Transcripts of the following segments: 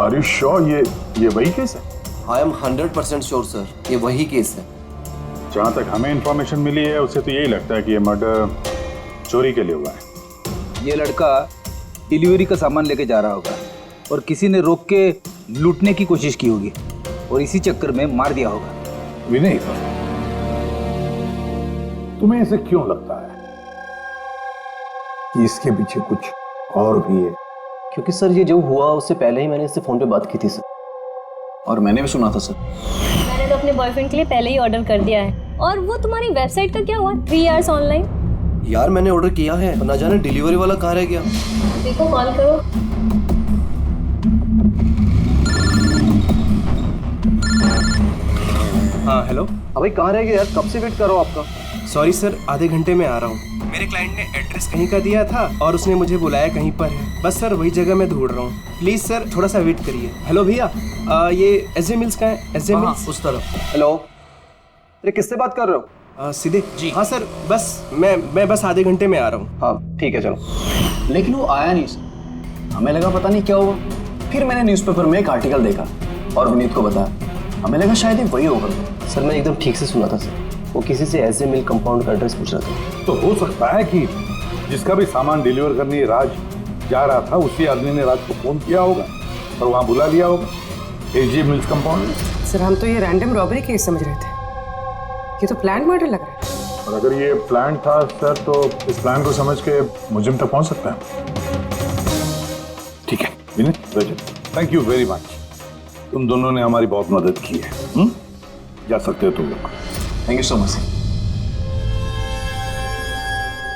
Are you sure ये वही case है? आई एम 100% श्योर सर, ये वही केस है। जहाँ तक हमें इंफॉर्मेशन मिली है उससे तो यही लगता है कि ये मर्डर चोरी के लिए हुआ है। ये लड़का डिलीवरी का सामान लेके जा रहा होगा और किसी ने रोक के लूटने की कोशिश की होगी और इसी चक्कर में मार दिया होगा। विनय, तुम्हें ऐसे क्यों लगता है कि इसके पीछे कुछ और भी है? क्योंकि सर ये जो हुआ उससे पहले ही मैंने इससे फोन पे बात की थी सर, और मैंने भी सुना था सर। मैंने तो अपने बॉयफ्रेंड के लिए पहले ही ऑर्डर कर दिया है। और वो तुम्हारी वेबसाइट का क्या हुआ? 3 आवर्स ऑनलाइन। यार मैंने ऑर्डर किया है, ना जाने डिलीवरी वाला कहाँ रह गया। देखो कॉल करो। हाँ हेलो। अभी कहाँ रह गया यार, कब से वेट कर रहा हूँ आपका। सॉरी सर, आधे घंटे में आ रहा हूँ। मेरे क्लाइंट ने एड्रेस कहीं का दिया था और उसने मुझे बुलाया कहीं पर है। बस सर वही जगह मैं ढूंढ रहा हूँ। प्लीज सर थोड़ा सा वेट करिए। हेलो भैया, ये एसजे मिल्स का है? एसजे मिल्स उस तरफ। हेलो, अरे किससे बात कर रहे हो? सीधे जी। हाँ सर, बस मैं बस आधे घंटे में आ रहा हूँ। हाँ ठीक है चलो। लेकिन वो आया नहीं सर, हमें लगा पता नहीं क्या हुआ। फिर मैंने न्यूज़पेपर में एक आर्टिकल देखा और विनीत को बताया। हमें लगा शायद ही वही होगा। सर मैं एकदम ठीक से सुना था सर, वो किसी से एसजे मिल कंपाउंड का एड्रेस पूछ रहा था। तो हो सकता है कि जिसका भी सामान डिलीवर करने राज जा रहा था उसी आदमी ने राज को फोन किया होगा और वहां बुला लिया होगा एसजे मिल्स कंपाउंड में। सर हम तो ये रैंडम रॉबरी केस समझ रहे थे, ये तो प्लान मर्डर लग रहा है। और अगर ये प्लान था सर तो इस प्लान को समझ के मुजरिम तक पहुंच सकता है। ठीक है विनय, रजत, थैंक यू वेरी मच। तुम दोनों ने हमारी बहुत मदद की है। जा सकते हो तुम लोग। Thank you so much.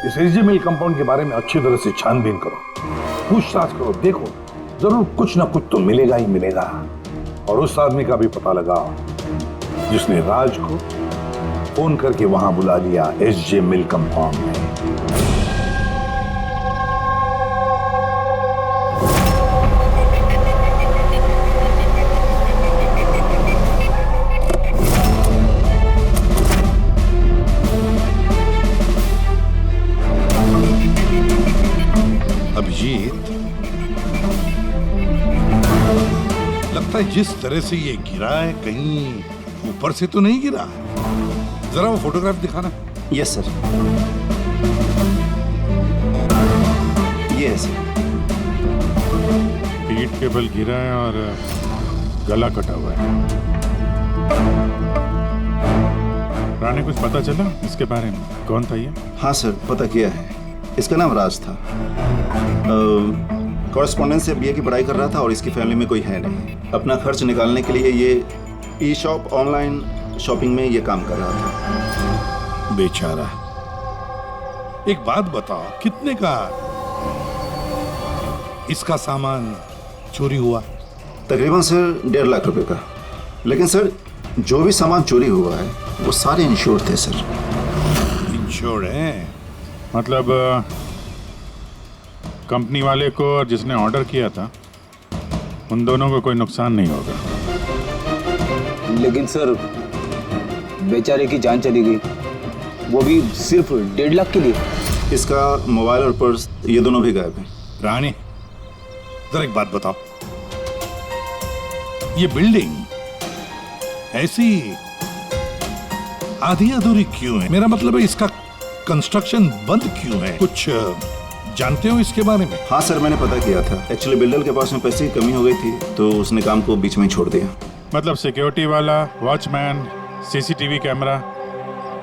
इस एसजे मिल कंपाउंड के बारे में अच्छी तरह से छानबीन करो, पूछताछ करो, देखो जरूर कुछ ना कुछ तो मिलेगा ही मिलेगा। और उस आदमी का भी पता लगाओ जिसने राज को फोन करके वहां बुला लिया एसजे मिल कंपाउंड में। अभिजीत, लगता है जिस तरह से ये गिरा है कहीं ऊपर से तो नहीं गिरा। जरा वो फोटोग्राफ दिखाना। यस सर, ये है सर। पीठ के बल गिरा है और गला कटा हुआ है। रानी कुछ पता चला इसके बारे में? कौन था ये? हाँ सर, पता किया है। इसका नाम राज था। कॉरेस्पॉन्डेंस से बीए की पढ़ाई कर रहा था और इसकी फैमिली में कोई है नहीं। अपना खर्च निकालने के लिए ये ई शॉप ऑनलाइन शॉपिंग में ये काम कर रहा था। बेचारा। एक बात बताओ, कितने का इसका सामान चोरी हुआ? तकरीबन सर 1.5 लाख रुपए का। लेकिन सर जो भी सामान चोरी हुआ है वो सारे इंश्योर्ड थे सर। इंश्योर्ड है? मतलब कंपनी वाले को और जिसने ऑर्डर किया था उन दोनों को कोई नुकसान नहीं होगा। लेकिन सर बेचारे की जान चली गई, वो भी सिर्फ 1.5 लाख के लिए। इसका मोबाइल और पर्स ये दोनों भी गायब हैं। रानी, जरा एक बात बताओ, ये बिल्डिंग ऐसी आधी अधूरी क्यों है? मेरा मतलब है इसका कंस्ट्रक्शन बंद क्यों है? कुछ जानते हो इसके बारे में? हाँ सर, मैंने पता किया था। एक्चुअली बिल्डर के पास में पैसे की कमी हो गई थी तो उसने काम को बीच में ही छोड़ दिया। मतलब सिक्योरिटी वाला, वॉचमैन, सीसीटीवी कैमरा,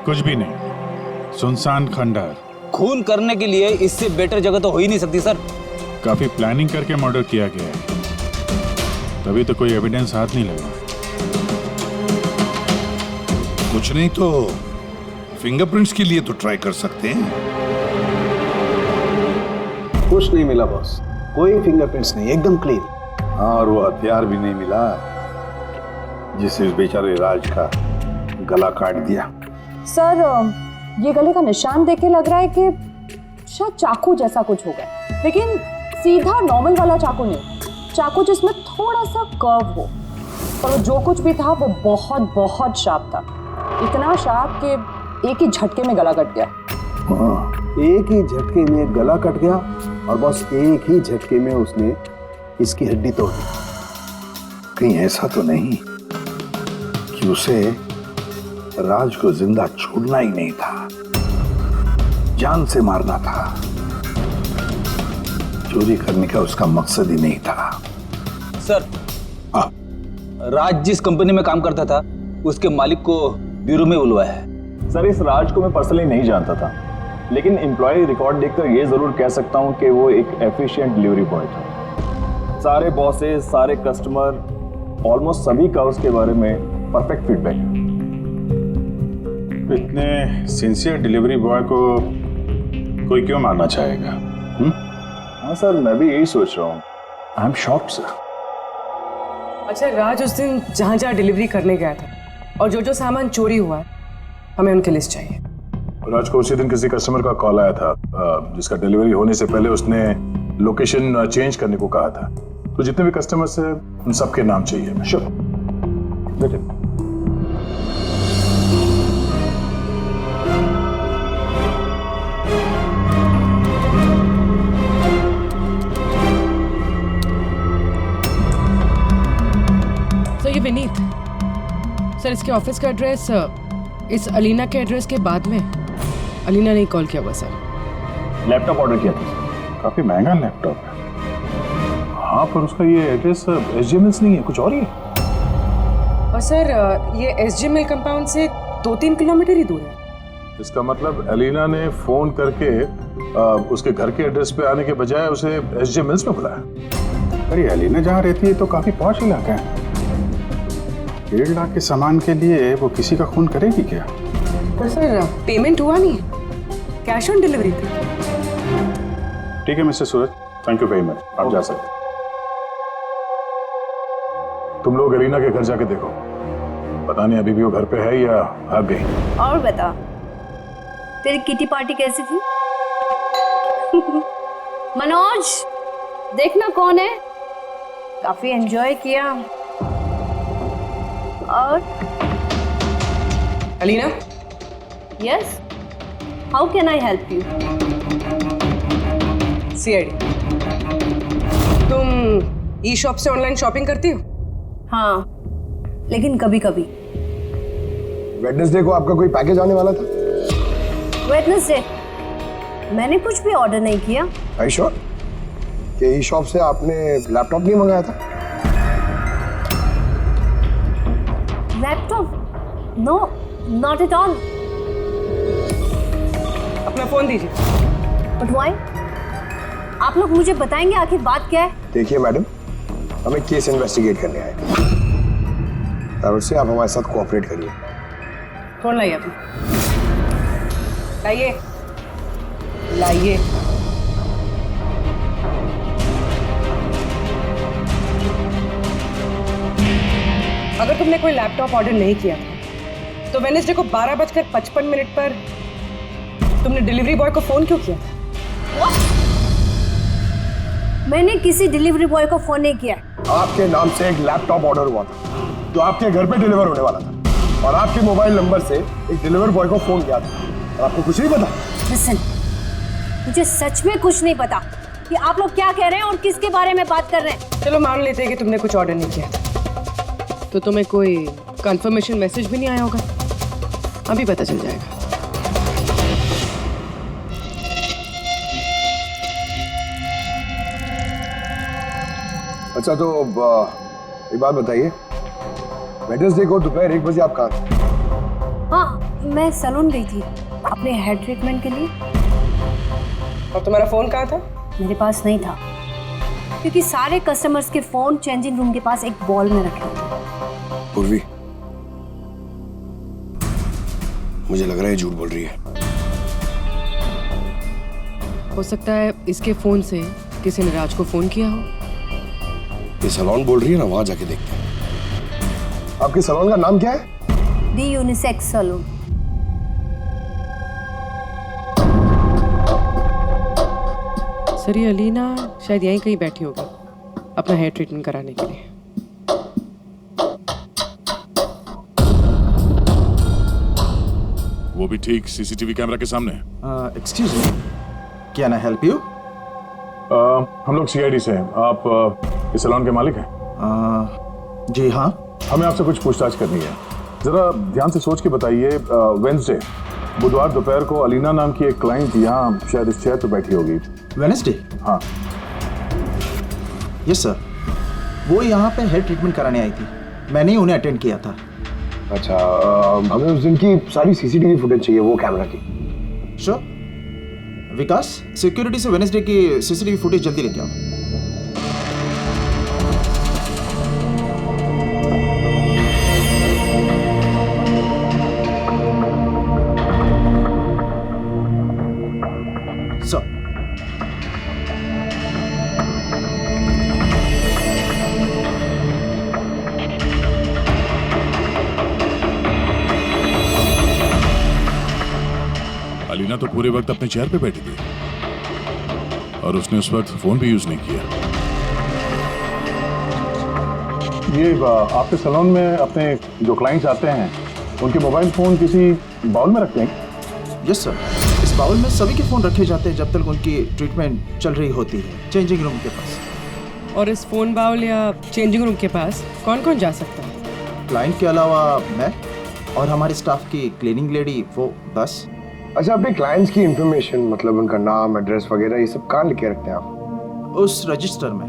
कुछ भी नहीं, सुनसान खंडहर। खून करने के लिए इससे बेटर जगह तो हो ही नहीं सकती सर। काफी प्लानिंग करके मर्डर किया गया है, तभी तो कोई एविडेंस हाथ नहीं लगा। कुछ नहीं तो फिंगरप्रिंट्स के लिए तो ट्राई कर सकते हैं। कुछ नहीं मिला बॉस, कोई फिंगरप्रिंट्स नहीं, एकदम क्लीन। हाँ, और वो हथियार भी नहीं मिला जिससे इस बेचारे राज का गला काट दिया। सर ये गले का निशान देख के लग रहा है कि शायद चाकू जैसा कुछ होगा, लेकिन सीधा नॉर्मल वाला चाकू नहीं, चाकू जिसमें थोड़ा सा कर्व हो। और जो कुछ भी था वो बहुत बहुत शार्प था, इतना शार्प कि एक ही झटके में गला कट गया। हाँ, एक ही झटके में गला कट गया और बस एक ही झटके में उसने इसकी हड्डी तोड़ दी। कहीं ऐसा तो नहीं कि उसे राज को जिंदा छोड़ना ही नहीं था, जान से मारना था। चोरी करने का उसका मकसद ही नहीं था। सर, हाँ, राज जिस कंपनी में काम करता था उसके मालिक को ब्यूरो में बुलवाया है। सर, इस राज को मैं पर्सनली नहीं जानता था, लेकिन एम्प्लॉय रिकॉर्ड देखकर ये जरूर कह सकता हूँ कि वो एक एफिशिएंट डिलीवरी बॉय था। सारे बॉसेस, सारे कस्टमर, ऑलमोस्ट सभी का उसके बारे में परफेक्ट फीडबैक है। इतने सिंसियर डिलीवरी बॉय को कोई क्यों मारना चाहेगा? हाँ सर, मैं भी यही सोच रहा हूँ। I am shocked sir. अच्छा, राज उस दिन जहाँ जहाँ डिलीवरी करने गया था और जो जो सामान चोरी हुआ है, हमें उनकी लिस्ट चाहिए। राज को उसी दिन किसी कस्टमर का कॉल आया था जिसका डिलीवरी होने से पहले उसने लोकेशन चेंज करने को कहा था। तो जितने भी कस्टमर्स हैं उन सबके नाम चाहिए हमें। श्योर, बेटे। सर, ये विनीत सर, इसके ऑफिस का एड्रेस इस अलीना के एड्रेस के बाद में। अलीना ने कॉल किया हुआ सर। लैपटॉप ऑर्डर किया था। काफी महंगा लैपटॉप है। हाँ, पर उसका ये एड्रेस SGML नहीं है, कुछ और ही है। और सर, ये SGML कंपाउंड से 2-3 किलोमीटर ही दूर है। इसका मतलब अलीना ने फोन करके उसके घर के एड्रेस पे आने के बजाय उसे SGML में बुलाया। अरे अलीना जहाँ रहती है तो काफी पॉश इलाका है। 1.5 लाख के सामान के लिए वो किसी का खून करेगी क्या? पर सर, पेमेंट हुआ नहीं, कैश ऑन डिलीवरी थी। ठीक है mister Suraj, thank you very much. आप जा सकते। तुम लोग अलीना के घर जाके देखो, पता नहीं अभी भी वो घर पे है या भाग गई। और बता, तेरी किटी पार्टी कैसी थी? मनोज, देखना कौन है। काफी एंजॉय किया। और Alina, yes, how can I help you? CID, तुम ई शॉप से ऑनलाइन शॉपिंग करती हो? हाँ, लेकिन कभी कभी। वेडनेसडे को आपका कोई पैकेज आने वाला था? वेडनेसडे? मैंने कुछ भी ऑर्डर नहीं किया। Are you sure? कि ई शॉप से आपने लैपटॉप नहीं मंगाया था? Laptop? No, not at all. अपना फोन दीजिए। But why? आप लोग मुझे बताएंगे आखिर बात क्या है? देखिए मैडम, हमें केस इन्वेस्टिगेट करने आए और उससे आप हमारे साथ कोऑपरेट करिए। फोन लाइए अपना। लाइए, लाइए। अगर तुमने कोई लैपटॉप ऑर्डर नहीं किया था तो वेडनेसडे को 12:55 पर तुमने डिलीवरी बॉय को फोन क्यों किया था? मैंने किसी डिलीवरी बॉय को फोन नहीं किया। आपके नाम से एक लैपटॉप ऑर्डर हुआ था जो आपके घर पे डिलीवर होने वाला था और आपके मोबाइल नंबर से एक डिलीवर बॉय को फोन किया था और आपको कुछ नहीं पता? लिसन, मुझे सच में कुछ नहीं पता कि आप लोग क्या कह रहे हैं और किसके बारे में बात कर रहे हैं। चलो मान लेते हैं कि तुमने कुछ ऑर्डर नहीं किया था, तो तुम्हें कोई कंफर्मेशन मैसेज भी नहीं आया होगा। अभी पता चल जाएगा। अच्छा, तो एक बात बताइए, वेडनेसडे को दोपहर 1 बजे आप कहाँ थे? हाँ, मैं सैलून गई थी अपने हेयर ट्रीटमेंट के लिए। और तुम्हारा फोन कहाँ था? मेरे पास नहीं था, क्योंकि सारे कस्टमर्स के फोन चेंजिंग रूम के पास एक बॉल में रखे थे। पूर्वी, मुझे लग रहा है झूठ बोल रही है। हो सकता है इसके फोन से किसी ने राज को फोन किया हो। ये सैलून बोल रही है ना, वहां जाके देखते हैं। आपके सैलून का नाम क्या है? दी यूनिसेक्स सैलून। सर, ये अलीना शायद यहीं कहीं बैठी होगी अपना हेयर ट्रीटमेंट कराने के लिए। वो भी ठीक CCTV कैमरा के सामने। Excuse me, can I help you? हम लोग CID से हैं। आप इस सैलून के मालिक हैं? जी हाँ। हमें आपसे कुछ पूछताछ करनी है। जरा ध्यान से सोच के बताइए, वेंसडे बुधवार दोपहर को अलीना नाम की एक क्लाइंट यहाँ शायद इस चेयर पे बैठी होगी। वेडनेसडे? हाँ। यस सर, वो यहाँ पे हेयर ट्रीटमेंट कराने आई थी, मैंने ही उन्हें अटेंड किया था। अच्छा, हमें उस दिन की सारी सीसीटीवी फुटेज चाहिए, वो कैमरा की। श्योर। विकास, सिक्योरिटी से वेडनेसडे की सीसीटीवी फुटेज जल्दी लेके आओ। सर, अलीना तो पूरे वक्त अपने चेयर पे बैठी थी और उसने उस वक्त फोन भी यूज नहीं किया। ये आपके सैलून में अपने जो क्लाइंट्स आते हैं उनके मोबाइल फोन किसी बाउल में रखते हैं? यस सर, इस बाउल में सभी के फोन रखे जाते हैं जब तक उनकी ट्रीटमेंट चल रही होती है, चेंजिंग रूम के पास। और इस फोन बाउल या चेंजिंग रूम के पास कौन कौन जा सकता है? क्लाइंट के अलावा मैं और हमारे स्टाफ की क्लीनिंग लेडी, वो बस। अच्छा, अपने क्लाइंट्स की इंफॉर्मेशन, मतलब उनका नाम, एड्रेस वगैरह, ये सब कहाँ लिखे रखते हैं आप? उस रजिस्टर में।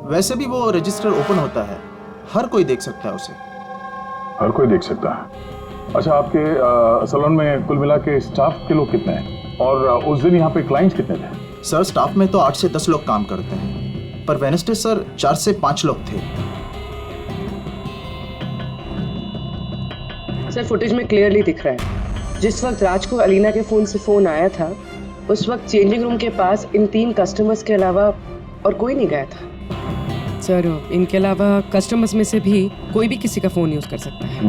वैसे भी वो रजिस्टर ओपन होता है, हर कोई देख सकता है उसे। हर कोई देख सकता है? अच्छा, आपके सैलून में कुल मिला के स्टाफ के लोग कितने हैं और उस दिन यहाँ पे क्लाइंट्स कितने थे? सर, स्टाफ में तो 8 से 10 लोग काम करते हैं, पर वेडनेसडे सर 4 से 5 लोग थे। सर, फुटेज में क्लियरली दिख रहा है जिस वक्त राज को अलीना के फोन से फोन आया था उस वक्त चेंजिंग रूम के पास इन 3 कस्टमर्स के अलावा और कोई नहीं गया था। सर, इनके अलावा कस्टमर्स में से भी कोई भी किसी का फोन यूज कर सकता है।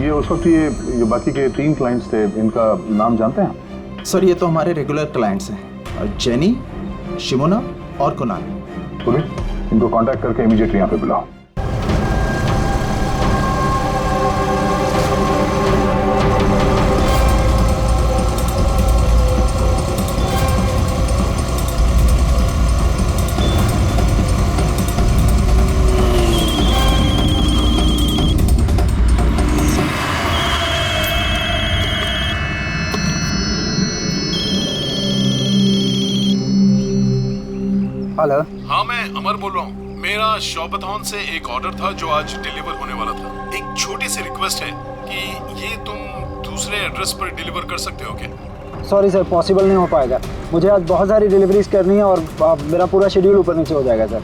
ये उस वक्त ये बाकी के 3 क्लाइंट्स थे, इनका नाम जानते हैं? सर, ये तो हमारे रेगुलर क्लाइंट्स हैं, जेनी, शिमोना और कुणाल। पुलिस, इनको कांटेक्ट करके इमीडिएटली यहाँ पे बुलाओ। हेलो। हाँ, मैं अमर बोल रहा हूँ। मेरा शॉपथॉन से एक ऑर्डर था जो आज डिलीवर होने वाला था। एक छोटी सी रिक्वेस्ट है कि ये तुम दूसरे एड्रेस पर डिलीवर कर सकते हो क्या? सॉरी सर, पॉसिबल नहीं हो पाएगा। मुझे आज बहुत सारी डिलीवरीज करनी है और मेरा पूरा शेड्यूल ऊपर नीचे हो जाएगा सर।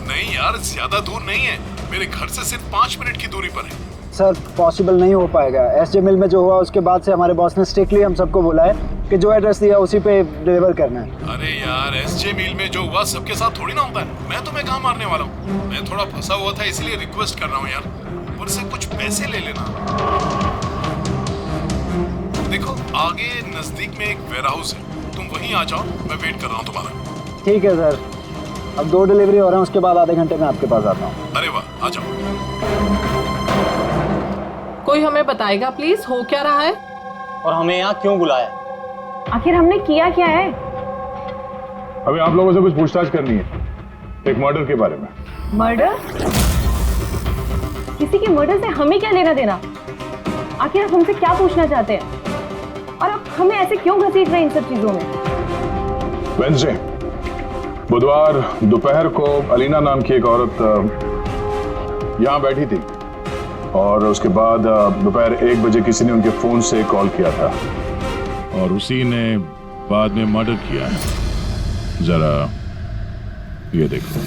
नहीं यार, ज्यादा दूर नहीं है, मेरे घर से सिर्फ 5 मिनट की दूरी पर है। सर, पॉसिबल नहीं हो पाएगा। एसजे मिल में जो हुआ उसके बाद से हमारे बॉस ने स्ट्रिक्टली हम सबको बोला है कि जो एड्रेस दिया उसी पे डिलीवर करना है। अरे यार, एसजे मिल में जो हुआ सबके साथ थोड़ी ना होता है। मैं तुम्हें कहाँ मारने वाला हूँ, मैं थोड़ा फंसा हुआ था इसलिए रिक्वेस्ट कर रहा हूँ यार, ऊपर से कुछ पैसे ले लेना। देखो, आगे नजदीक में एक वेयरहाउस है, तुम वहीं आ जाओ, मैं वेट कर रहा हूँ तुम्हारा। ठीक है सर, अब 2 डिलीवरी हो रहे हैं, उसके बाद आधे घंटे में आपके पास आता हूँ। अरे वाह, आ जाओ। कोई हमें बताएगा प्लीज, हो क्या रहा है और हमें यहाँ क्यों बुलाया? आखिर हमने किया क्या है? अभी आप लोगों से कुछ पूछताछ करनी है, एक मर्डर के बारे में। मर्डर? किसी के मर्डर से हमें क्या लेना देना? आखिर आप हमसे क्या पूछना चाहते हैं और आप हमें ऐसे क्यों घसीट रहे हैं इन सब चीजों में? वेडनेसडे बुधवार दोपहर को अलीना नाम की एक औरत यहाँ बैठी थी और उसके बाद दोपहर 1 बजे किसी ने उनके फोन से कॉल किया था और उसी ने बाद में मर्डर किया है। जरा ये देखो।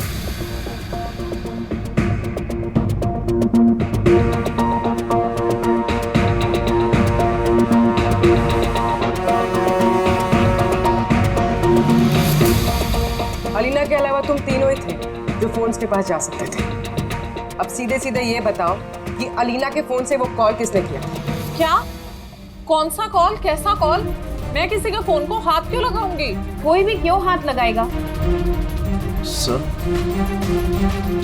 अलीना के अलावा तुम तीनों ही थे जो फोन्स के पास जा सकते थे। अब सीधे सीधे ये बताओ कि अलीना के फोन से वो कॉल किसने किया? क्या? कौन सा कॉल? कैसा कॉल? मैं किसी के फोन को हाथ क्यों लगाऊंगी? कोई भी क्यों हाथ लगाएगा? सर,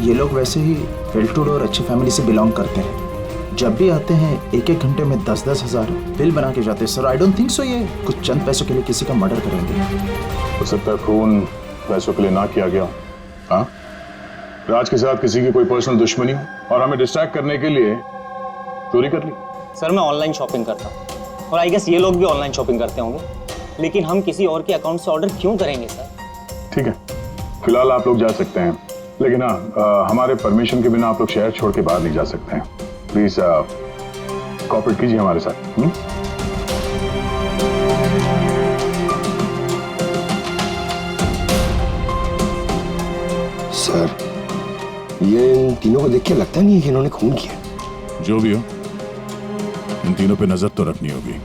ये लोग वैसे ही वेल टू डू और अच्छी फैमिली से बिलोंग करते हैं। जब भी आते हैं 1-1 घंटे में 10-10 हज़ार बिल बना के जाते हैं। Sir, I don't think so ये कुछ चंद पैसों के लिए किसी का मर्डर करेंगे। हो सकता है खून पैसों के लिए ना किया गया। हाँ, राज के साथ किसी की कोई पर्सनल दुश्मनी हो और हमें डिस्ट्रैक्ट करने के लिए चोरी कर ली। सर मैं ऑनलाइन शॉपिंग करता हूँ और आई गेस ये लोग भी ऑनलाइन शॉपिंग करते होंगे, लेकिन हम किसी और के अकाउंट से ऑर्डर क्यों करेंगे सर? ठीक है, फिलहाल आप लोग जा सकते हैं, लेकिन हाँ हमारे परमिशन के बिना आप लोग शहर छोड़ के बाहर नहीं जा सकते हैं। प्लीज कोऑपरेट कीजिए हमारे साथ। सर, ये इन तीनों को देख के लगता नहीं है कि इन्होंने खून किया। जो भी हो, इन तीनों पे नजर तो रखनी होगी।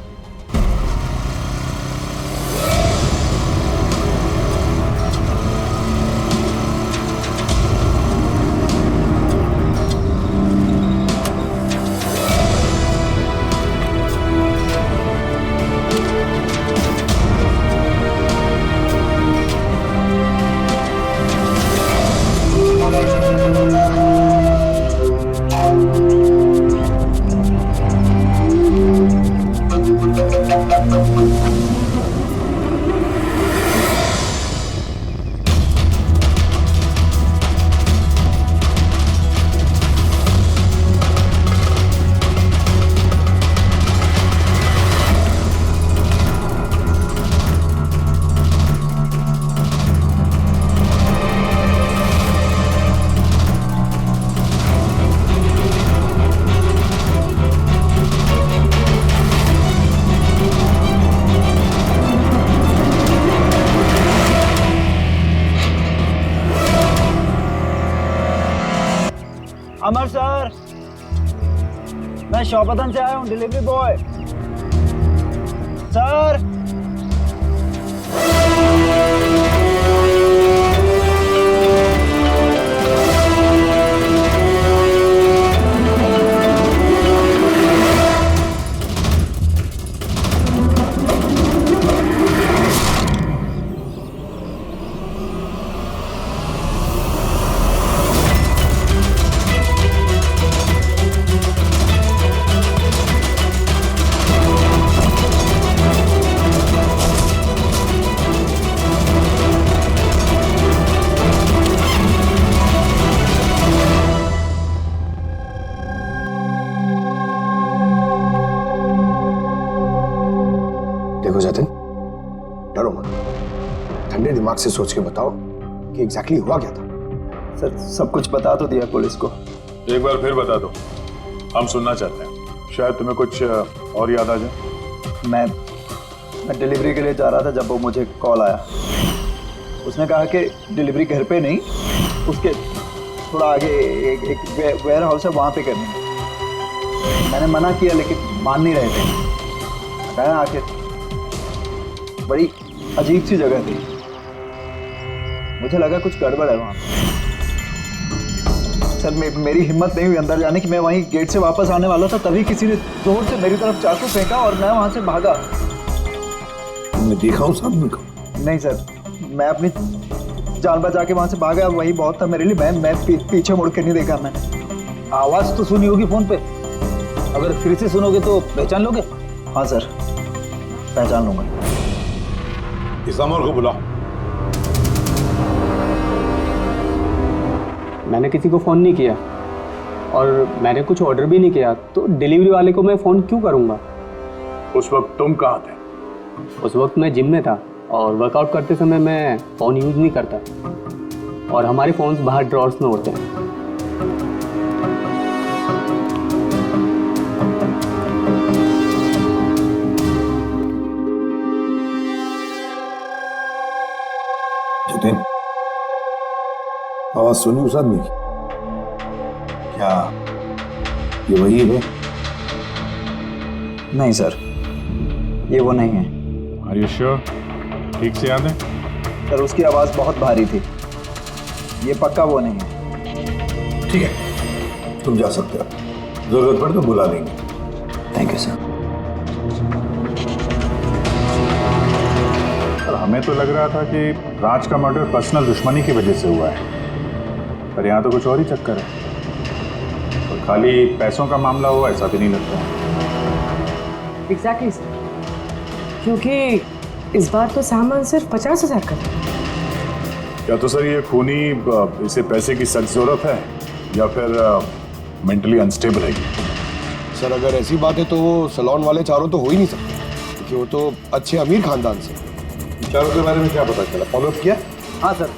अमर सर, मैं शौपतन से आया हूँ, डिलीवरी बॉय। सर देखो जतिन, डरो मत, ठंडे दिमाग से सोच के बताओ कि एग्जैक्टली हुआ क्या था। सर सब कुछ बता तो दिया पुलिस को। एक बार फिर बता दो, हम सुनना चाहते हैं, शायद तुम्हें कुछ और याद आ जाए। मैं डिलीवरी के लिए जा रहा था जब वो मुझे कॉल आया। उसने कहा कि डिलीवरी घर पे नहीं, उसके थोड़ा आगे एक वेयर हाउस है, वहाँ पे करनी है। मैंने मना किया लेकिन मान नहीं रहे थे। कहा आखिर बड़ी अजीब सी जगह थी, मुझे लगा कुछ गड़बड़ है वहाँ। सर मेरी हिम्मत नहीं हुई अंदर जाने की। मैं वहीं गेट से वापस आने वाला था, तभी किसी ने जोर से मेरी तरफ चाकू फेंका और मैं वहाँ से भागा। तुमने देखा उस आदमी को? नहीं सर, मैं अपनी जान बचा के वहाँ से भागा, वही बहुत था मेरे लिए। मैं पीछे मुड़ के नहीं देखा मैंने। आवाज तो सुनी होगी फोन पे, अगर फिर से सुनोगे तो पहचान लोगे? हाँ सर, पहचान लूंगा। इस अमर को बुलाओ। मैंने किसी को फ़ोन नहीं किया और मैंने कुछ ऑर्डर भी नहीं किया, तो डिलीवरी वाले को मैं फ़ोन क्यों करूँगा? उस वक्त तुम कहाँ थे? उस वक्त मैं जिम में था और वर्कआउट करते समय मैं फ़ोन यूज़ नहीं करता और हमारे फ़ोन्स बाहर ड्रॉर्स में होते हैं। जतिन, आवाज सुनी उस आदमी की? क्या ये वही है? नहीं सर, ये वो नहीं है। Are you sure? ठीक से याद है? सर उसकी आवाज़ बहुत भारी थी, ये पक्का वो नहीं है। ठीक है, तुम जा सकते हो, जरूरत पड़े तो बुला लेंगे। Thank you sir. हमें तो लग रहा था कि राज का मर्डर पर्सनल दुश्मनी की वजह से हुआ है, पर यहाँ तो कुछ और ही चक्कर है। और खाली पैसों का मामला हुआ ऐसा भी नहीं लगता। एग्जैक्टली सर, क्योंकि इस बार तो सामान सिर्फ 50,000 का था। क्या तो सर ये खूनी इसे पैसे की सख्त जरूरत है या फिर मेंटली अनस्टेबल है? सर अगर ऐसी बात है तो वो सैलून वाले चारों तो हो ही नहीं सकते, क्योंकि वो तो अच्छे अमीर खानदान से। चारों के बारे में क्या पता चला? फॉलोअप किया? हाँ सर,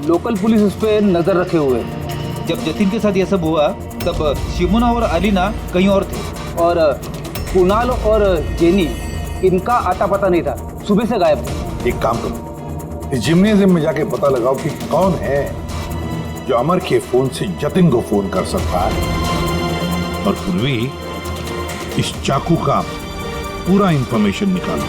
लोकल पुलिस उस पर नजर रखे हुए है। जब जतिन के साथ ये सब हुआ तब शिमुना और अलीना कहीं और थे, और कुणाल और जेनी इनका आता पता नहीं था, सुबह से गायब थे। एक काम करो, इस जिम्नेजियम में जाके पता लगाओ कि कौन है जो अमर के फोन से जतिन को फोन कर सकता है, और पूर्वी इस चाकू का पूरा इंफॉर्मेशन निकालो।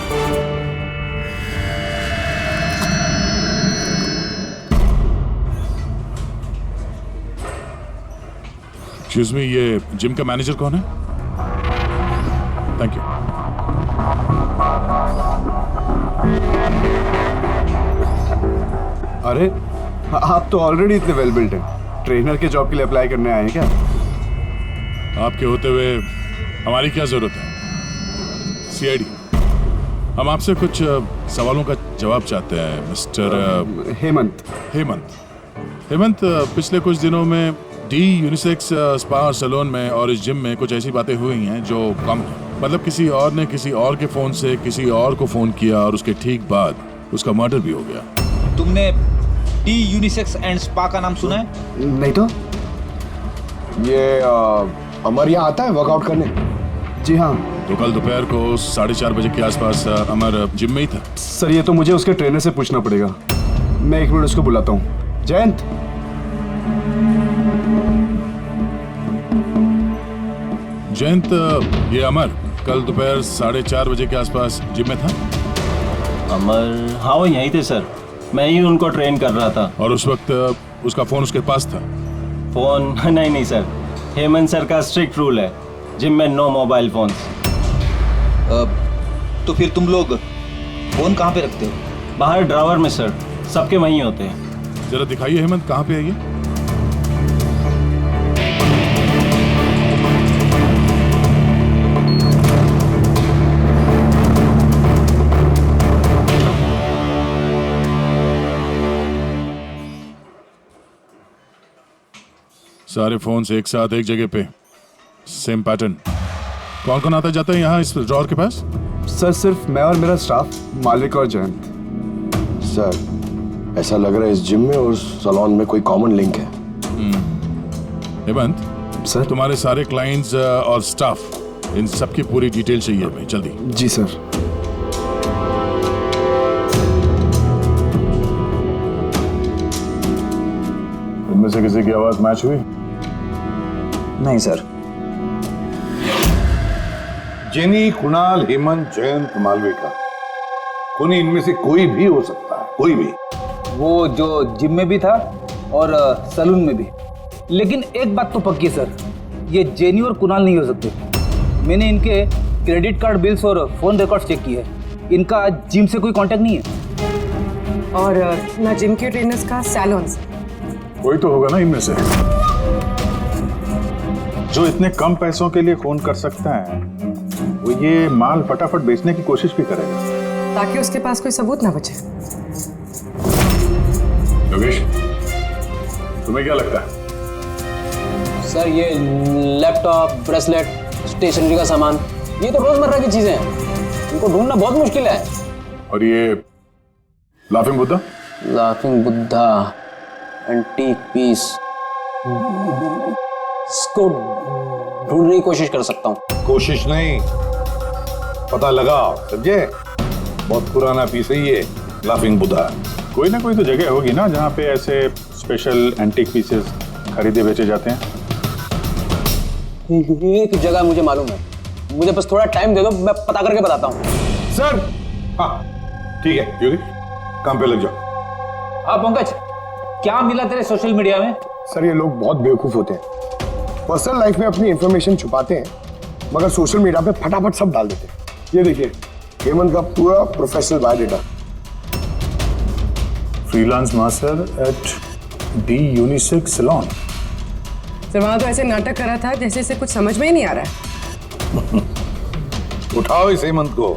एक्सक्यूज मी, ये जिम का मैनेजर कौन है? Thank you. अरे आप तो ऑलरेडी इतने वेल बिल्ट हैं, ट्रेनर के जॉब के लिए अप्लाई करने आए हैं क्या? आपके होते हुए हमारी क्या जरूरत है? सीआईडी, हम आपसे कुछ सवालों का जवाब चाहते हैं मिस्टर हेमंत। हेमंत, पिछले कुछ दिनों में डी यूनिसेक्स स्पा और सैलून में और इस जिम में कुछ ऐसी बातें हुई हैं जो कम है। मतलब किसी और ने किसी और के फोन से किसी और को फोन किया और उसके ठीक बाद उसका मर्डर भी हो गया। तुमने डी यूनिसेक्स एंड स्पा का नाम सुना है? नहीं तो। ये अमर यहाँ आता है वर्कआउट करने? जी हाँ। तो कल दोपहर को 4:30 बजे के आसपास अमर जिम में ही था। सर ये तो मुझे उसके ट्रेनर से पूछना पड़ेगा, मैं 1 मिनट उसको बुलाता हूँ। जयंत, जयंत, ये अमर कल दोपहर 4:30 बजे के आसपास जिम में था? अमर, हाँ वो यहीं थे सर, मैं ही उनको ट्रेन कर रहा था। और उस वक्त उसका फोन उसके पास था? फोन नहीं सर, हेमंत सर का स्ट्रिक्ट रूल है, जिम में नो मोबाइल फोन्स। तो फिर तुम लोग फोन कहाँ पे रखते हो? बाहर ड्रावर में सर, सबके वहीं होते हैं। जरा दिखाइए हेमंत, कहाँ पे है ये? सारे फोन्स एक साथ एक जगह पे, सेम पैटर्न। कौन कौन आता जाता है यहाँ इस ड्रॉअर के पास? सर सिर्फ मैं और मेरा स्टाफ, मालिक और जयंत। सर ऐसा लग रहा है इस जिम में और सैलून में कोई कॉमन लिंक है। हेमंत सर, तुम्हारे सारे क्लाइंट्स और स्टाफ, इन सब की पूरी डिटेल चाहिए हमें, जल्दी। जी सर। इनमें से किसी की आवाज मैच हुई? नहीं सर। जेनी, कुणाल, हेमंत, जयंत, मालविका, कोई इनमें से कोई भी हो सकता है, कोई भी। वो जो जिम में भी था और सैलून में भी। लेकिन एक बात तो पक्की सर, ये जेनी और कुणाल नहीं हो सकते। मैंने इनके क्रेडिट कार्ड बिल्स और फोन रिकॉर्ड्स चेक किए, इनका जिम से कोई कांटेक्ट नहीं है। और ना जिम के ट्रेनर्स का सैलून से। कोई तो होगा ना इनमें से जो इतने कम पैसों के लिए फोन कर सकता है, वो ये माल फटाफट बेचने की कोशिश भी करेगा ताकि उसके पास कोई सबूत ना बचे। योगेश, तुम्हें क्या लगता है? सर ये लैपटॉप, ब्रेसलेट, स्टेशनरी का सामान, ये तो रोजमर्रा की चीजें हैं, इनको ढूंढना बहुत मुश्किल है। और ये laughing Buddha? Laughing Buddha, antique piece, इसको ढूंढने की कोशिश कर सकता हूँ। कोशिश नहीं, पता लगाओ, समझे? बहुत पुराना पीस है ये लाफिंग बुद्धा। कोई ना कोई तो जगह होगी ना जहाँ पे ऐसे स्पेशल एंटीक पीसेस खरीदे बेचे जाते हैं। एक जगह मुझे मालूम है, मुझे बस थोड़ा टाइम दे दो, मैं पता करके बताता हूँ। सर हाँ ठीक है, योगी काम पे लग जाओ। हाँ पंकज, क्या मिला तेरे सोशल मीडिया में? सर ये लोग बहुत बेवकूफ होते हैं, पर्सनल लाइफ में अपनी इंफॉर्मेशन छुपाते हैं मगर सोशल मीडिया पे फटाफट सब डाल देते हैं। ये देखिए हेमंत का पूरा professional biodata. Freelance master at the unisex salon. Sir वहां तो ऐसे नाटक करा था जैसे इसे कुछ समझ में ही नहीं आ रहा है। उठाओ इस हेमंत को।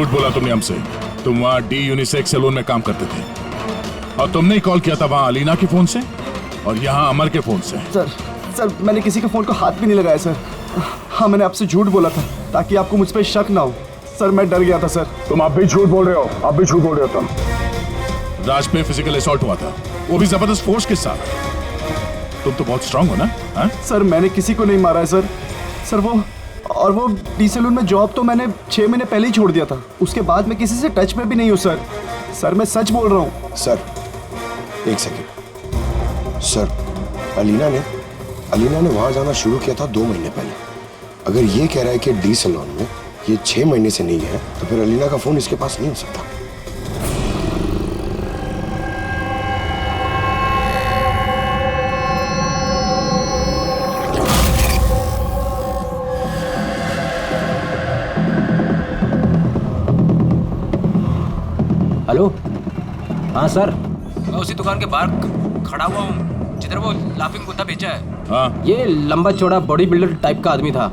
झूठ बोला तुमने हमसे। तुम वहाँ डी यूनिसेक्स सैलून में काम करते थे और तुमने ही कॉल किया था वहाँ अलीना के फोन से और यहाँ अमर के फोन से। सर मैंने किसी के फोन को हाथ भी नहीं लगाया सर। हाँ, मैंने आपसे झूठ बोला था ताकि आपको मुझ पर शक ना हो। सर मैं डर गया था सर। तुम अब भी झूठ बोल रहे हो, अब भी झूठ बोल रहे हो तुम। राज पे फिजिकल असॉल्ट हुआ था, वो भी जबरदस्त फोर्स के साथ। तुम तो बहुत स्ट्रांग हो ना? हा? सर मैंने किसी को नहीं मारा है सर। सर वो डी सैलून में जॉब तो मैंने 6 महीने पहले ही छोड़ दिया था। उसके बाद मैं किसी से टच में भी नहीं हूँ सर। सर मैं सच बोल रहा हूँ। सर एक सेकेंड सर, अलीना ने वहां जाना शुरू किया था 2 महीने पहले। अगर ये कह रहा है कि डी सैलून में ये 6 महीने से नहीं है तो फिर अलीना का फोन इसके पास नहीं हो सकता। हेलो, हाँ सर, मैं उसी दुकान के बाहर खड़ा हुआ हूँ जिधर वो लाफिंग बुद्धा बेचा है। हाँ, ये लंबा चौड़ा बॉडी बिल्डर टाइप का आदमी था।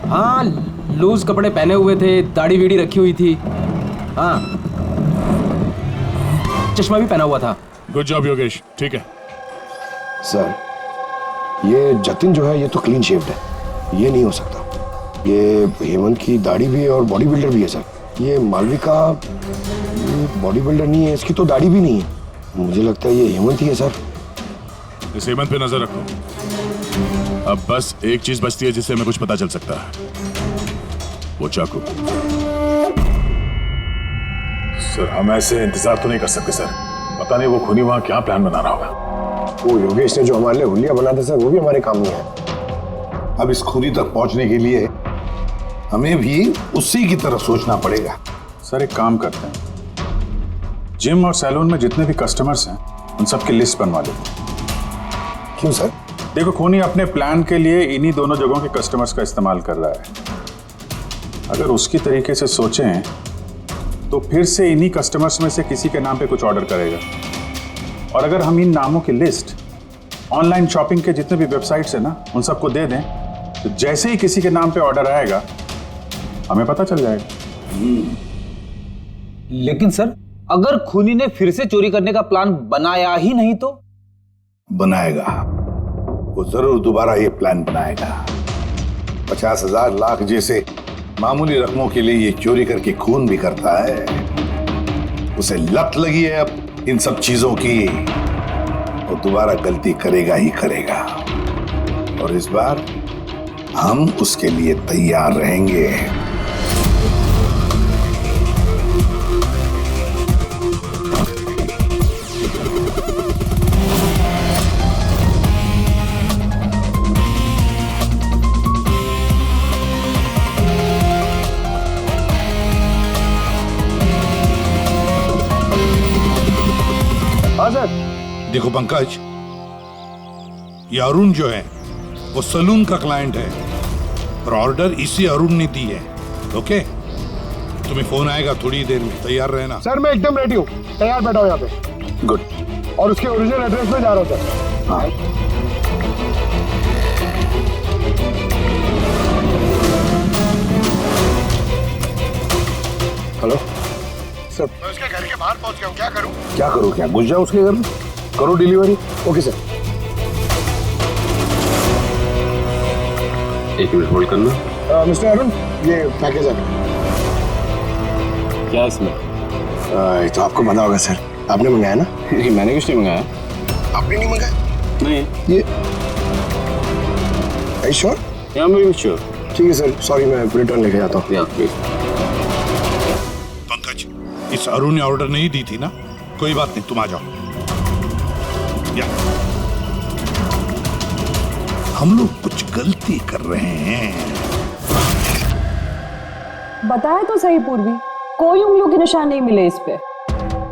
हाँ, लूज कपड़े पहने हुए थे, दाढ़ी वीड़ी रखी हुई थी। हाँ, चश्मा भी पहना हुआ था। गुड जॉब योगेश, ठीक है। सर ये जतिन जो है ये तो क्लीन शेव्ड है, ये नहीं हो सकता। ये हेमंत की दाढ़ी भी है और बॉडी बिल्डर भी है सर। ये मालविका बॉडी बिल्डर नहीं है, इसकी तो दाढ़ी भी नहीं है। मुझे लगता है ये हेमंत ही है सर। इस हेमंत पे नजर रखो। अब बस एक चीज बचती है जिससे हमें कुछ पता चल सकता है, वो चाकू। सर हम ऐसे इंतजार तो नहीं कर सकते सर। पता नहीं वो खूनी वहां क्या प्लान बना रहा होगा। वो योगेश ने जो हमारे लिए हुलिया बना था सर, वो भी हमारे काम में है। अब इस खूनी तक पहुंचने के लिए हमें भी उसी की तरफ सोचना पड़ेगा। सर एक काम करते हैं, जिम और सैलून में जितने भी कस्टमर्स हैं उन सबकी लिस्ट बनवा लेते हैं। क्यों सर? देखो खूनी अपने प्लान के लिए इन्हीं दोनों जगहों के कस्टमर्स का इस्तेमाल कर रहा है। अगर उसकी तरीके से सोचें तो फिर से इन्हीं कस्टमर्स में से किसी के नाम पे कुछ ऑर्डर करेगा। और अगर हम इन नामों की लिस्ट ऑनलाइन शॉपिंग के जितने भी वेबसाइट्स हैं ना उन सबको दे दें तो जैसे ही किसी के नाम पे ऑर्डर आएगा हमें पता चल जाएगा। लेकिन सर अगर खूनी ने फिर से चोरी करने का प्लान बनाया ही नहीं तो? बनाएगा, वो जरूर दोबारा ये प्लान बनाएगा। 50,000 लाख जैसे मामूली रकमों के लिए ये चोरी करके खून भी करता है। उसे लत लगी है अब इन सब चीजों की। वो दोबारा गलती करेगा ही करेगा और इस बार हम उसके लिए तैयार रहेंगे। देखो पंकज, ये अरुण जो है वो सलून का क्लाइंट है और ऑर्डर इसी अरुण ने दी है। ओके, तुम्हें फोन आएगा थोड़ी देर में, तैयार रहना। सर मैं एकदम रेडी हूँ, तैयार बैठा हूँ यहाँ पे। गुड। और उसके ओरिजिनल एड्रेस पे जा रहा हूँ सर। हाँ। हेलो सर, मैं उसके घर के बाहर पहुँच गया हूँ, क्या करूँ? क्या करो? क्या घुस जाओ उसके घर में, करो डिलीवरी। Okay sir. एक मिनट होल्ड करना। मिस्टर अरुण, ये पैकेज है। क्या इसमें? ये तो आपको पता होगा सर, आपने मंगाया ना? नहीं मैंने कुछ नहीं मंगाया। आपने नहीं मंगाया? नहीं। ये श्योर? या मैं भी श्योर। ठीक है सर, सॉरी मैं रिटर्न लेके जाता हूँ। पंकज, इस अरुण ने ऑर्डर नहीं दी थी ना? कोई बात नहीं, तुम आ जाओ। या हम लोग कुछ गलती कर रहे हैं। बताया तो सही पूर्वी, कोई उंगलियों के निशान नहीं मिले इस पे।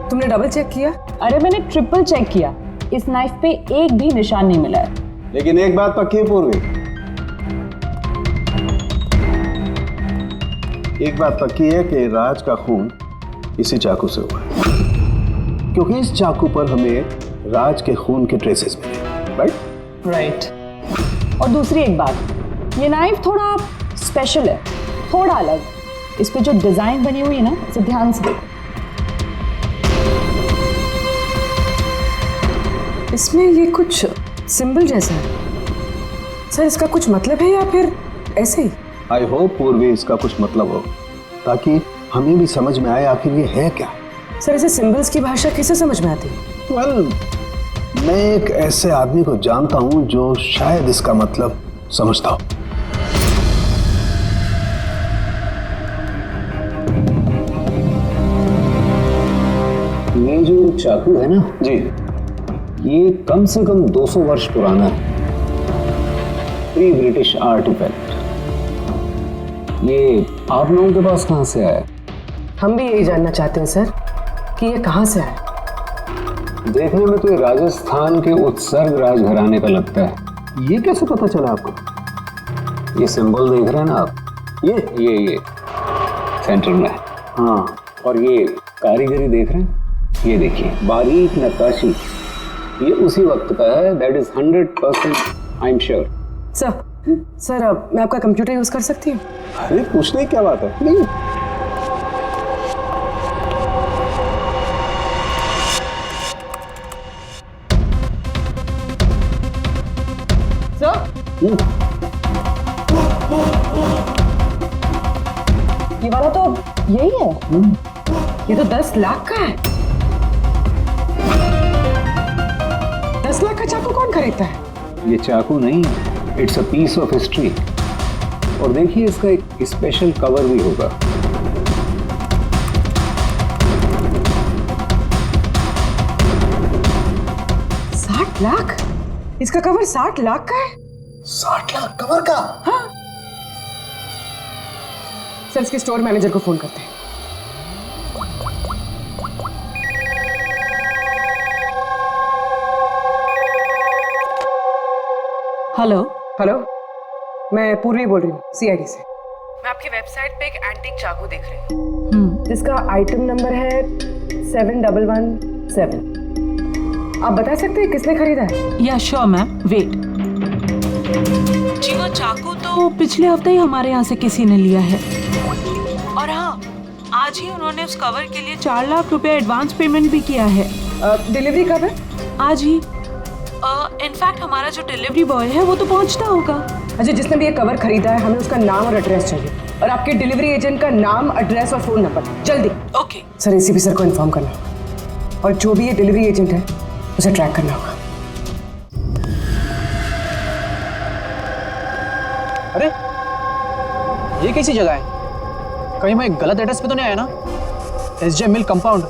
तुमने डबल चेक किया? अरे मैंने ट्रिपल चेक किया, इस नाइफ पे एक भी निशान नहीं मिला है। लेकिन एक बात पक्की है पूर्वी, एक बात पक्की है कि राज का खून इसी चाकू से हुआ है, क्योंकि इस चाकू पर हमें राज के खून के ट्रेसेस मिले। राइट? राइट। और दूसरी एक बात, ये नाइफ थोड़ा स्पेशल है, थोड़ा अलग। इस पे जो डिजाइन बनी हुई है ना, इसे ध्यान से देखो। इसमें ये कुछ सिंबल जैसा है सर, इसका कुछ मतलब है या फिर ऐसे ही? आई होप पूर्वी इसका कुछ मतलब हो, ताकि हमें भी समझ में आए आखिर ये है क्या। सर ऐसे सिंबल्स की भाषा किसे समझ में आती है? वेल, मैं एक ऐसे आदमी को जानता हूं जो शायद इसका मतलब समझता हो। ये जो चाकू है ना जी, ये कम से कम 200 वर्ष पुराना है, प्री ब्रिटिश आर्टिफैक्ट। ये आप लोगों के पास कहां से आया? हम भी यही जानना चाहते हैं सर कि ये कहां से आया। देखने में तो ये राजस्थान के उत्सर्ग राजघराने का लगता है। ये कैसे पता चला आपको? ये सिंबल देख रहे हैं ना आप, ये सेंटर में है। हाँ, और ये कारीगरी देख रहे हैं, ये देखिए बारीक नक्काशी, ये उसी वक्त का है। That is 100% I am sure. Sir अब मैं आपका कंप्यूटर यूज कर सकती हूँ? अरे पूछने की क्या बात है, नहीं। ये वाला तो यही है। ये तो 10 लाख का है। 10 लाख का चाकू कौन खरीदता है? ये चाकू नहीं, it's a piece of history. और देखिए इसका एक स्पेशल कवर भी होगा। $60 लाख? इसका कवर 60 लाख का है? 60 लाख कवर का? हाँ। सर इसके स्टोर मैनेजर को फोन करते हैं। हेलो, मैं पूर्वी बोल रही हूँ सीआईडी से। मैं आपकी वेबसाइट पे एक एंटीक चाकू देख रही हूँ जिसका आइटम नंबर है 7117। आप बता सकते हैं किसने खरीदा है? या श्योर मैम, वेट जी, वो चाकू तो पिछले हफ्ते ही हमारे यहाँ से किसी ने लिया है। और हाँ, आज ही उन्होंने उस कवर के लिए 4 लाख रुपए एडवांस पेमेंट भी किया है। डिलीवरी कब है? आज ही। इनफैक्ट हमारा जो डिलीवरी बॉय है वो तो पहुंचता होगा। अच्छा, जिसने भी ये कवर खरीदा है हमें उसका नाम और एड्रेस चाहिए, और आपके डिलीवरी एजेंट का नाम, एड्रेस और फोन नंबर, जल्दी। ओके सर, एसीपी सर को इन्फॉर्म करना होगा, और जो भी ये डिलीवरी एजेंट है उसे ट्रैक करना होगा। अरे ये कैसी जगह है? कहीं मैं गलत एड्रेस पे तो नहीं आया ना? SJ मिल कंपाउंड,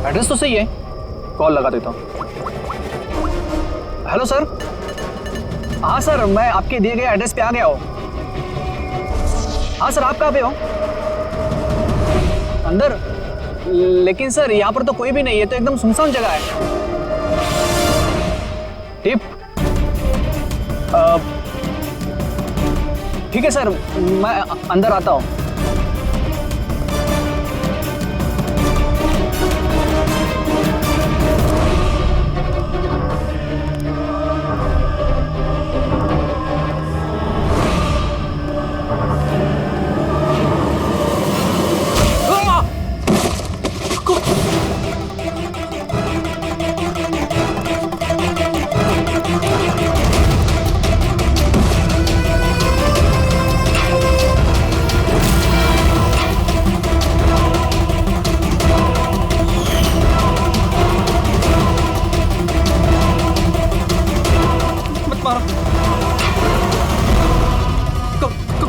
एड्रेस तो सही है। कॉल लगा देता हूँ। Hello sir. हाँ सर, मैं आपके दिए गए एड्रेस पे आ गया हूँ। हाँ सर, आप कहाँ पे हो? अंदर? लेकिन सर यहाँ पर तो कोई भी नहीं है, तो एकदम सुनसान जगह है। टिप? ठीक है सर, मैं अंदर आता हूँ।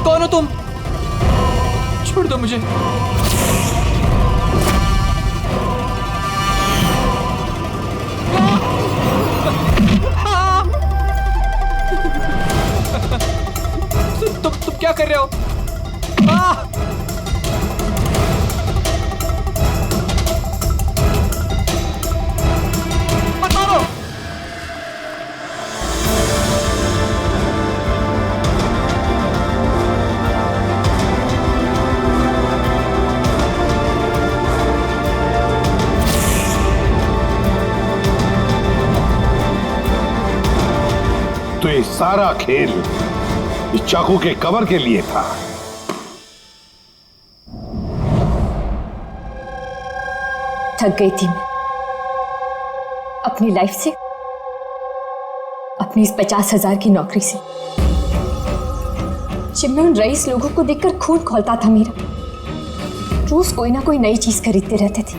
कौन हो तुम? छोड़ दो मुझे। तुम क्या कर रहे हो? मत मारो। तो ये सारा खेल इस चाकू के कवर के लिए था। थक गई थी मैं अपनी लाइफ से, अपनी इस 50,000 की नौकरी से। जब मैं उन रईस लोगों को देखकर खून खौलता था मेरा, रोज कोई ना कोई नई चीज खरीदते रहते थे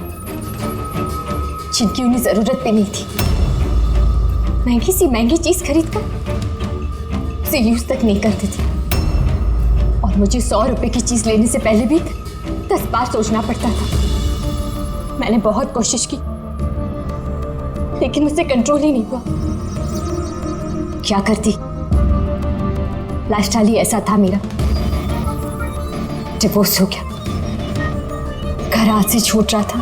जिनकी उन्हें जरूरत भी नहीं थी। महंगी सी महंगी चीज खरीदकर उसे यूज तक नहीं करते थे, और मुझे 100 रुपए की चीज लेने से पहले भी 10 बार सोचना पड़ता था। मैंने बहुत कोशिश की लेकिन मुझसे कंट्रोल ही नहीं हुआ। क्या करती, लाइफस्टाइल ही ऐसा था मेरा। डिवोर्स हो गया, घर हाथ से छूट रहा था,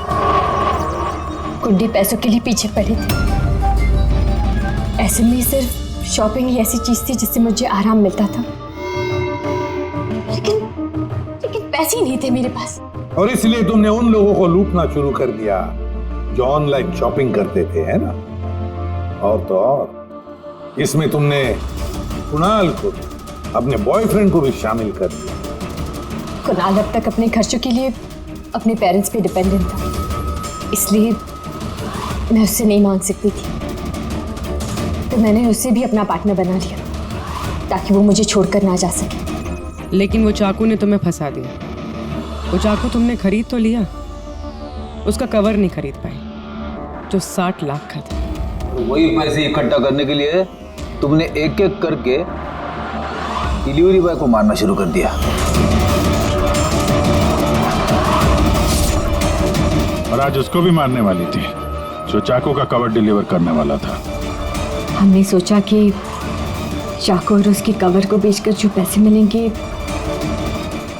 कुंडी पैसों के लिए पीछे पड़े थे। ऐसे में सिर्फ शॉपिंग ही ऐसी चीज थी जिससे मुझे आराम मिलता था, लेकिन पैसे ही नहीं थे मेरे पास। और इसलिए तुमने उन लोगों को लूटना शुरू कर दिया जो ऑनलाइन शॉपिंग करते थे, है ना? और तो और इसमें तुमने कुणाल को, अपने बॉयफ्रेंड को भी शामिल कर दिया। कुणाल अब तक अपने खर्चों के लिए अपने पेरेंट्स पे डिपेंडेंट था, इसलिए मैं उससे नहीं मांग सकती थी। तो मैंने उसे भी अपना पार्टनर बना लिया ताकि वो मुझे छोड़कर ना जा सके। लेकिन वो चाकू ने तुम्हें फंसा दिया। वो चाकू तुमने खरीद तो लिया, उसका कवर नहीं खरीद पाई जो 60 लाख का था। वही पैसे इकट्ठा करने के लिए तुमने एक एक करके डिलीवरी बॉय को मारना शुरू कर दिया। और आज उसको भी मारने वाली थी जो चाकू का कवर डिलीवर करने वाला था। हमने सोचा कि चाकू और उसके कवर को बेचकर जो पैसे मिलेंगे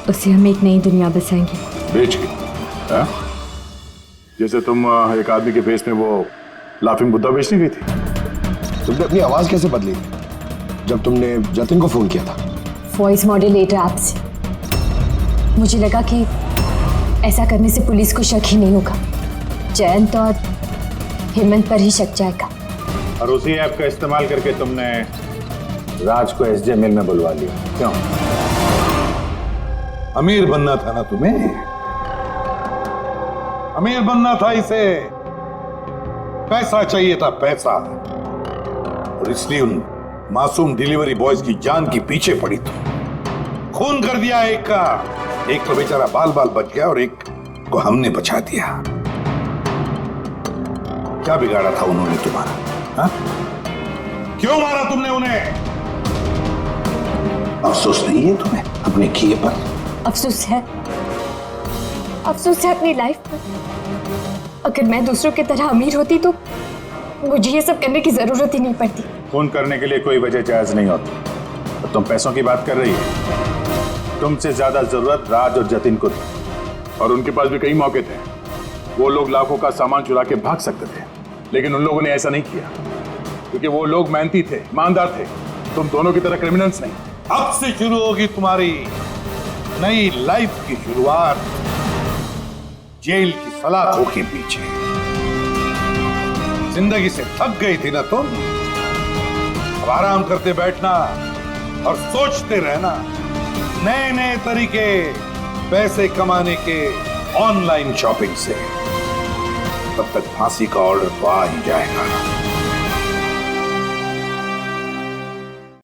उससे हम एक नई दुनिया बसाएंगे। बेच के? हाँ? जैसे तुम एक आदमी के फेस में वो लाफिंग बुद्धा बेचने गई थी। तुमने अपनी आवाज कैसे बदली जब तुमने जतिन को फोन किया था? वॉइस मॉड्यूलेटर ऐप से। मुझे लगा कि ऐसा करने से पुलिस को शक ही नहीं होगा, जयंत और हेमंत पर ही शक जाएगा। और उसी ऐप का इस्तेमाल करके तुमने राज को एसजे मिल में बुलवा लिया, क्यों? अमीर बनना था ना तुम्हें? अमीर बनना था इसे, पैसा चाहिए था, पैसा। और इसलिए उन मासूम डिलीवरी बॉयज की जान की पीछे पड़ी थी। खून कर दिया एक का, एक तो बेचारा बाल बाल बच गया और एक को हमने बचा दिया। क्या बिगाड़ा था उन्होंने तुम्हारा? हा? क्यों मारा तुमने उन्हें? अफसोस नहीं है तुम्हें अपने किए पर? अफसोस है अपनी लाइफ पर। अगर मैं दूसरों की तरह अमीर होती तो मुझे ये सब करने की जरूरत ही नहीं पड़ती। खून करने के लिए कोई वजह जायज नहीं होती। तो तुम पैसों की बात कर रही हो। तुमसे ज्यादा जरूरत राज और जतिन को थी, और उनके पास भी कई मौके थे। वो लोग लाखों का सामान चुरा के भाग सकते थे, लेकिन उन लोगों ने ऐसा नहीं किया क्योंकि वो लोग मेहनती थे, ईमानदार थे। तुम दोनों की तरह क्रिमिनल्स नहीं। अब से शुरू होगी तुम्हारी नई लाइफ की शुरुआत जेल की सलाखों के पीछे। जिंदगी से थक गई थी ना तुम? अब आराम करते बैठना और सोचते रहना नए नए तरीके पैसे कमाने के ऑनलाइन शॉपिंग से। तब तक फांसी का ऑर्डर तो आ ही जाएगा।